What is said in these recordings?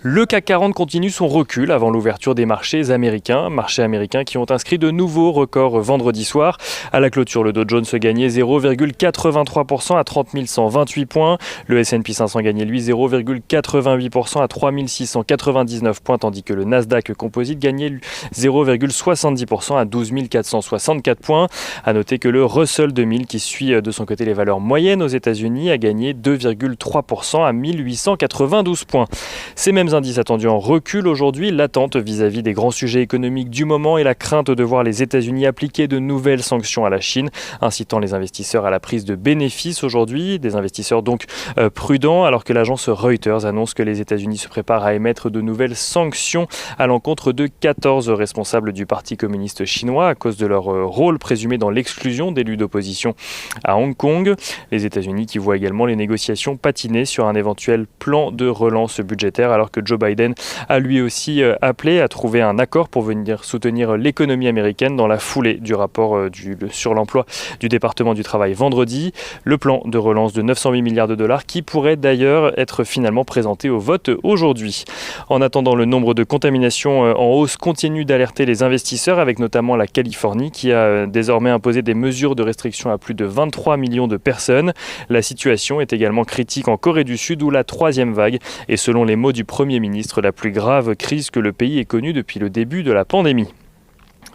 Le CAC 40 continue son recul avant l'ouverture des marchés américains qui ont inscrit de nouveaux records vendredi soir. À la clôture, le Dow Jones gagnait 0,83% à 30 128 points. Le S&P 500 gagnait lui 0,88% à 3 699 points, tandis que le Nasdaq Composite gagnait 0,70% à 12 464 points. À noter que le Russell 2000, qui suit de son côté les valeurs moyennes aux États-Unis, a gagné 2,3% à 1892 points. Ces mêmes indices attendus en recul aujourd'hui, l'attente vis-à-vis des grands sujets économiques du moment et la crainte de voir les États-Unis appliquer de nouvelles sanctions à la Chine, incitant les investisseurs à la prise de bénéfices aujourd'hui. Des investisseurs donc prudents, alors que l'agence Reuters annonce que les États-Unis se préparent à émettre de nouvelles sanctions à l'encontre de 14 responsables du Parti communiste chinois à cause de leur rôle présumé dans l'exclusion d'élus d'opposition à Hong Kong. Les États-Unis qui voient également les négociations patiner sur un éventuel plan de relance budgétaire, alors que Joe Biden a lui aussi appelé à trouver un accord pour venir soutenir l'économie américaine dans la foulée du rapport sur l'emploi du département du travail vendredi. Le plan de relance de 908 milliards de dollars qui pourrait d'ailleurs être finalement présenté au vote aujourd'hui. En attendant, le nombre de contaminations en hausse continue d'alerter les investisseurs, avec notamment la Californie qui a désormais imposé des mesures de restriction à plus de 23 millions de personnes. La situation est également critique en Corée du Sud où la troisième vague est, selon les mots du Premier ministre, la plus grave crise que le pays ait connue depuis le début de la pandémie.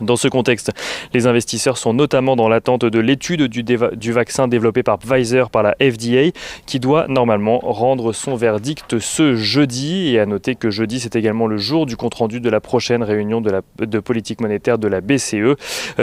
Dans ce contexte, les investisseurs sont notamment dans l'attente de l'étude du vaccin développé par Pfizer par la FDA qui doit normalement rendre son verdict ce jeudi. Et à noter que jeudi, c'est également le jour du compte-rendu de la prochaine réunion de politique monétaire de la BCE,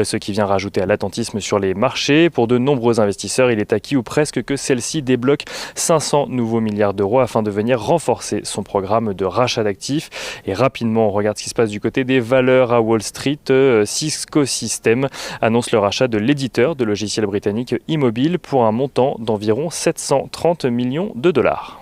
ce qui vient rajouter à l'attentisme sur les marchés. Pour de nombreux investisseurs, il est acquis ou presque que celle-ci débloque 500 nouveaux milliards d'euros afin de venir renforcer son programme de rachat d'actifs. Et rapidement, on regarde ce qui se passe du côté des valeurs à Wall Street. Cisco Systems annonce le rachat de l'éditeur de logiciels britannique Immobile pour un montant d'environ 730 millions de dollars.